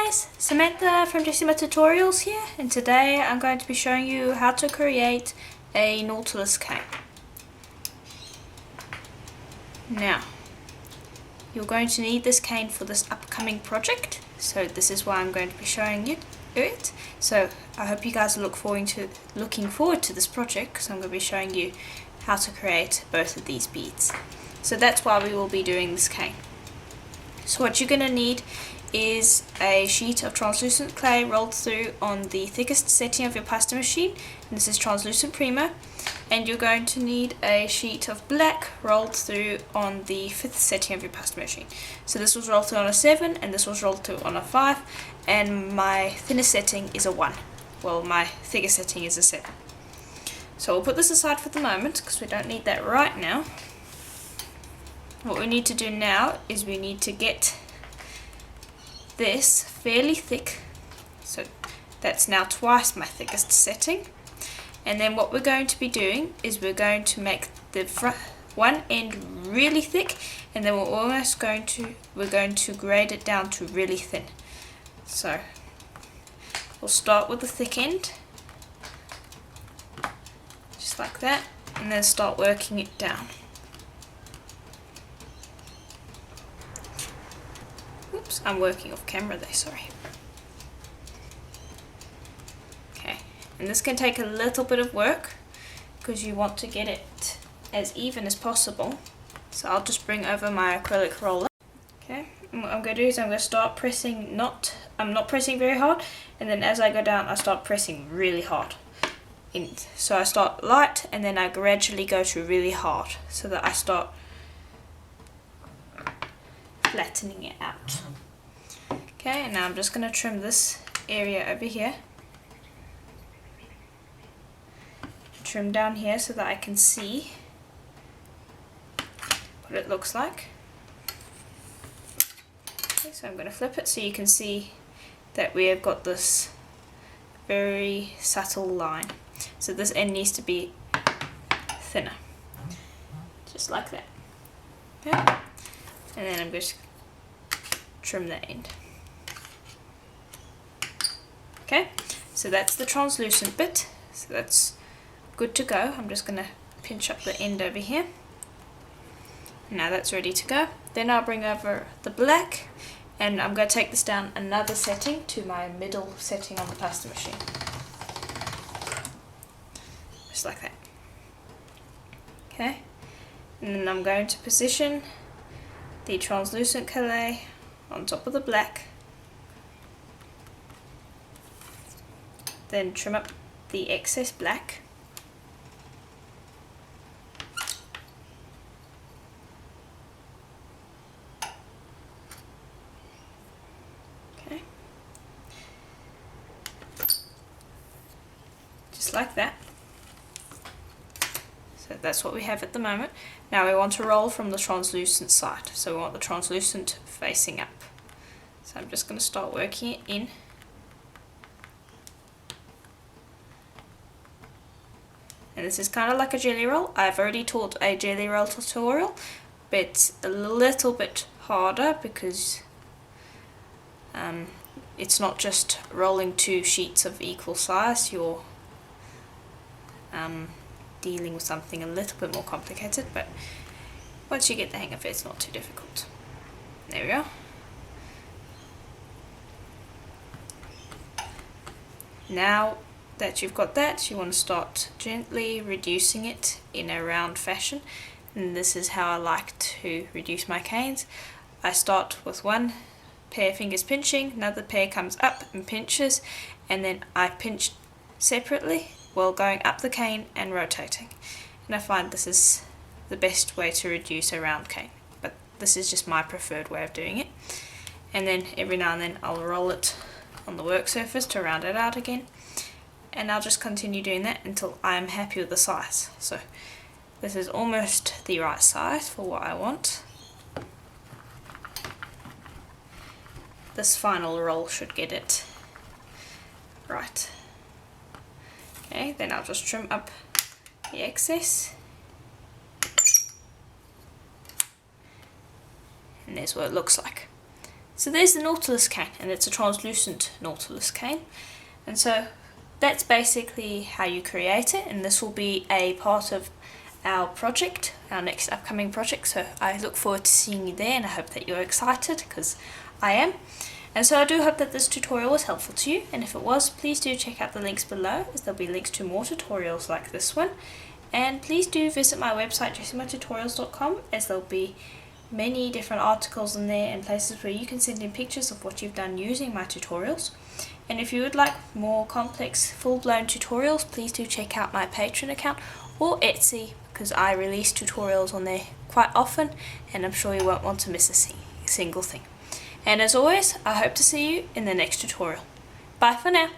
guys, Samantha from Jessama Tutorials here, and today I'm going to be showing you how to create a Nautilus cane. Now, you're going to need this cane for this upcoming project, so this is why I'm going to be showing you it. So I hope you guys are looking forward to this project, because I'm going to be showing you how to create both of these beads. So that's why we will be doing this cane. So what you're going to need is a sheet of translucent clay rolled through on the thickest setting of your pasta machine, and this is translucent Polymer, and you're going to need a sheet of black rolled through on the 5th setting of your pasta machine. So this was rolled through on a 7 and this was rolled through on a 5, and my thinnest setting is a 1. Well, my thickest setting is a 7. So we'll put this aside for the moment because we don't need that right now. What we need to do now is we need to get this fairly thick, so that's now twice my thickest setting. And then what we're going to be doing is we're going to make the front one end really thick, and then we're going to grade it down to really thin. So we'll start with the thick end, just like that, and then start working it down. Oops, I'm working off camera there, sorry. Okay, and this can take a little bit of work because you want to get it as even as possible. So I'll just bring over my acrylic roller. Okay, and what I'm going to do is I'm going to start pressing, I'm not pressing very hard, and then as I go down I start pressing really hard. So I start light and then I gradually go to really hard so that I start flattening it out. Okay, and now I'm just going to trim this area over here. Trim down here so that I can see what it looks like. Okay, so I'm going to flip it so you can see that we have got this very subtle line. So this end needs to be thinner, just like that. Okay. And then I'm just trim the end. Okay, so that's the translucent bit, so that's good to go. I'm just going to pinch up the end over here. Now that's ready to go. Then I'll bring over the black, and I'm going to take this down another setting to my middle setting on the pasta machine. Just like that. Okay, and then I'm going to position the translucent clay on top of the black, then trim up the excess black, okay, just like that. So that's what we have at the moment. Now we want to roll from the translucent side, so we want the translucent facing up. So I'm just going to start working it in. And this is kind of like a jelly roll. I've already taught a jelly roll tutorial, but it's a little bit harder because it's not just rolling two sheets of equal size. You're dealing with something a little bit more complicated, but once you get the hang of it, it's not too difficult. There we are. Now that you've got that, you want to start gently reducing it in a round fashion, and this is how I like to reduce my canes. I start with one pair of fingers pinching, another pair comes up and pinches, and then I pinch separately while going up the cane and rotating. And I find this is the best way to reduce a round cane, but this is just my preferred way of doing it. And then every now and then I'll roll it on the work surface to round it out again, and I'll just continue doing that until I am happy with the size. So this is almost the right size for what I want. This final roll should get it right. Okay, then I'll just trim up the excess, and there's what it looks like. So there's the Nautilus cane, and it's a translucent Nautilus cane. And so that's basically how you create it, and this will be a part of our project, our next upcoming project. So I look forward to seeing you there, and I hope that you're excited, because I am. And so I do hope that this tutorial was helpful to you, and if it was, please do check out the links below, as there'll be links to more tutorials like this one. And please do visit my website jessamatutorials.com, as there'll be many different articles in there and places where you can send in pictures of what you've done using my tutorials. And if you would like more complex full-blown tutorials, please do check out my Patreon account or Etsy, because I release tutorials on there quite often, and I'm sure you won't want to miss a single thing. And as always, I hope to see you in the next tutorial. Bye for now.